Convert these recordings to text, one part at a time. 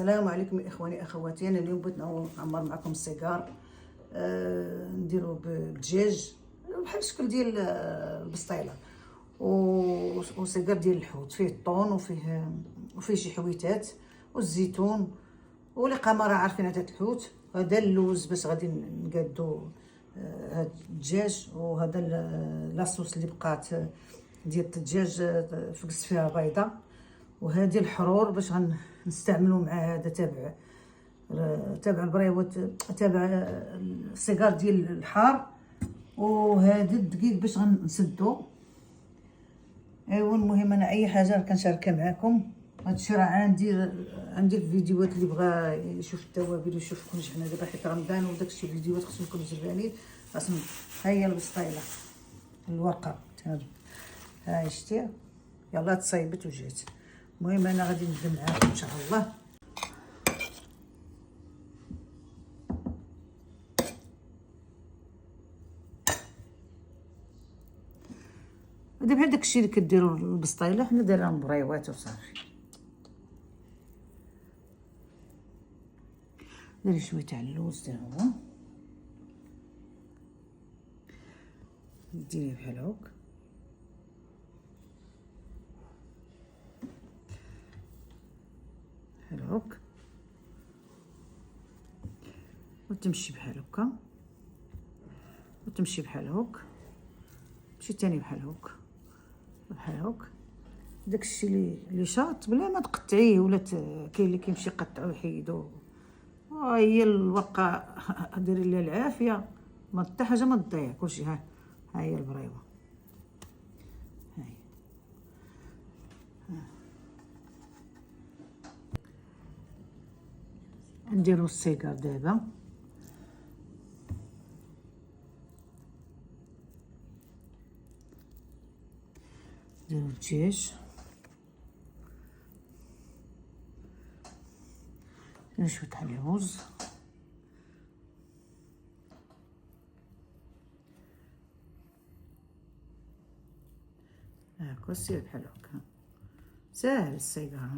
السلام عليكم اخواني اخواتي. انا اليوم بغيت نعمر معكم السيجار. نديرو بالدجاج بحال الشكل ديال البسطيله، وسيجار ديال الحوت فيه الطون وفيه شي حويتات والزيتون والقمر. عارفين هذا الحوت، هذا اللوز باش غادي نقادو هاد الدجاج، وهذا لاصوص اللي بقات ديال الدجاج فقست فيها بيضه، وهذه الحرور باش غنستعملوا مع هذا تابع البريوات، تابع السيجار ديال الحار، وهذا الدقيق باش غنسدو. ايوا المهم انا اي حاجه كنشاركها معكم. هادشي راه عندي الفيديوهات اللي بغى يشوف التوابل ويشوف كلشي. حنا دابا حيت رمضان وداكشي الفيديوهات خصهم يكونوا زبانين. اصلا ها هي البسطيله الورقه ها شتي، يلا تصايبت وجات. المهم انا غادي نبدا معاكم ان شاء الله. هذا بحال داكشي اللي كديروا البسطيله، حنا دايرين مبريوات وصافي. ديري شويه تاع اللوز تا هو، ديريه بحال هاك، بحال هاك، وتمشي بحال هكا، وتمشي بحال هاك، تمشي تاني بحال هاك بحال هاك. داكشي اللي شاط بلا ما تقطعيه، ولا كاين اللي كيمشي يقطعو يحيدو. هي الورقه ديري لها العافيه، ما حتى حاجه ما تضيع، كلشي ها هي البريوه. هاي نديرو السيجار دابا. نديرو الدجاج، نديرو شويه تاع اللوز، هاكا سير بحال هكا. ساهل السيجار.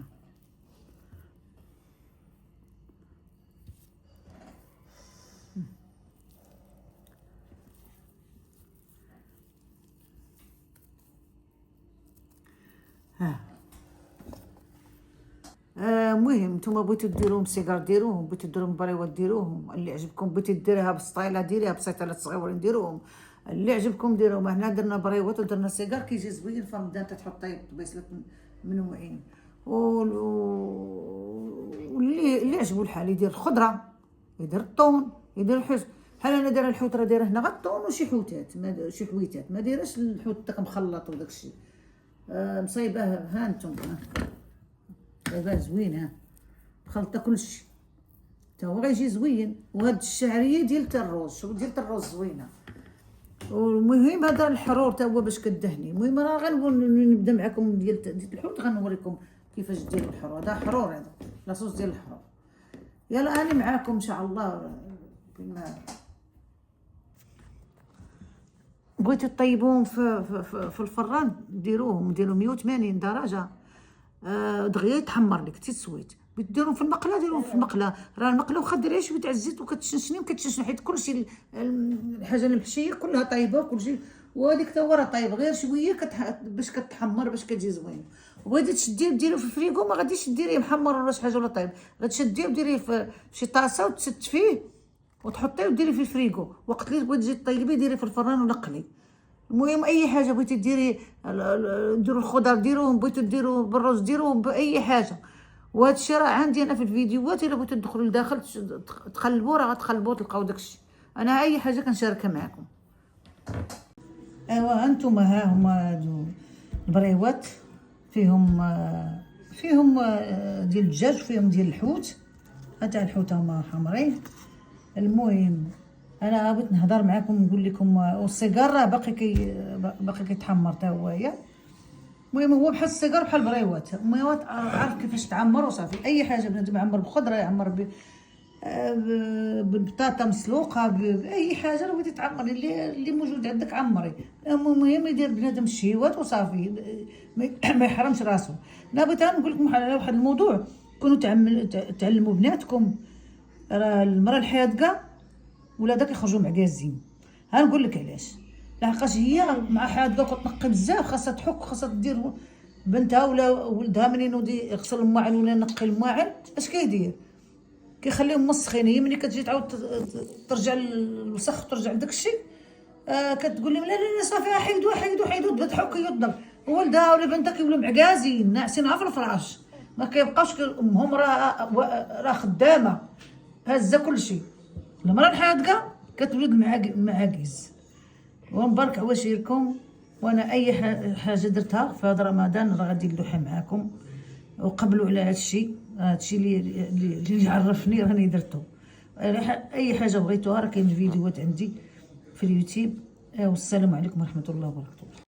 المهم نتوما بغيتو ديروهم سيجار ديروهم، بغيتو ديروهم بريوات ديروهم، اللي عجبكم. بغيتي ديريها بسطيله ديريها، بسيطلات صغيورين ديروهم، اللي عجبكم ديروهم. حنا درنا بريوات ودرنا سيجار، كيجي زوين في رمضان. تحطي طبيصلات منوعين، واللي عجبو الحال يدير الخضره، يدير الطون، يدير الحوت. بحال انا دايره الحوت، راه دايره هنا غير الطون وشي حوتات، شي حويتات، ما دايراش الحوت داك مخلط وداكشي. مصايبه ها انتم، دابا زوين، ها مخلطه كلشي تا هو غيجي زوين. وهاد الشعريه ديال الروز، ديال الروز زوينه. والمهم هذا الحرور تا هو باش كدهني. المهم راه غنبدا معكم ديال الحوت، غنوريكم كيفاش ديروا الحرور. هذا حرور، هذا لاصوص ديال الحرور. يلا انا معاكم ان شاء الله. كما بغيتو طيبوهم في الفران، ديروهم 180 درجه دغيا يتحمر لك تسويت. ديروهم في المقله، ديروهم في المقله. راه المقله واخا ديريها شويه تاع الزيت وكتشنشني حيت كلشي الحاجه المحشيه كلها طايبه وكلشي، وهذيك تا هو راه طايب، غير شويه باش كتحمر، باش كتجي زوين. وبغيتي تشديه وديريه في الفريغو، ما غاديش ديريه محمر ولا شي حاجه ولا طايب، غتشديه وديريه في شي طاسه وتستفيه وتحطيه وديريه في الفريغو. وقت اللي بغيتي تجي طيبيه ديريه في الفران ولا قلي. المهم اي حاجه بغيتي ديري، ديروا الخضر ديروهم، بغيتو ديروا بالرز ديروهم باي حاجه. وهذا الشيء راه عندي انا في الفيديوهات، الا بغيتو تدخلوا لداخل تقلبوا راه غتقلبوا تلقاو داكشي. انا اي حاجه كنشاركها معكم. ايوا هانتوما ها هما هادو البريوات، فيهم ديال الدجاج وفيهم ديال الحوت. هاد الحوت هما حمرين. المهم انا بغيت نهضر معكم نقول لكم، والسيجار راه باقي كيتحمر تا هويا. المهم هو بحال السيجار بحال البريوات. المهم عارف كيفاش تعمر وصافي. اي حاجه بنادم يعمر بخضره، يعمر بالبطاطا مسلوقه، باي حاجه بغيتي تعمري اللي موجود عندك عمري. المهم يدير بنادم الشهيوات وصافي، ما يحرمش راسو. انا بغيت نقول لكم على واحد الموضوع. كونوا تعلموا بناتكم. راه المراه الحاذقه ولادها كيخرجوا معكازين. ها نقول لك علاش، لحقاش هي مع حاذقه كتنقي بزاف، خاصها تحك، خاصها دير بنتها ولا ولدها منين يغسل الماعن ولا ينقي الماعن. اش كيدير؟ كيخليهم مسخين. هي ملي كتجي تعاود ترجع للوسخ وترجع لداك الشيء، كتقول لهم لا لا لا صافي حيدوا حيدوا حيدوا، تبدا تحك يضرب. ولدها ولا بنتها كيولوا معكازين ناعسين في الفراش، ما كيبقاوش. امهم راه خدامه هازه كلشي. المراه الحاذقه كتولد معاكيز. ونبارك عواشيركم. وانا اي حاجه درتها في هذا رمضان راه غادي ندوحها معاكم، وقبلوا على هادشي اللي عرفني راني درتو. اي حاجه بغيتوها راه كاين الفيديوهات عندي في اليوتيوب. والسلام عليكم ورحمه الله وبركاته.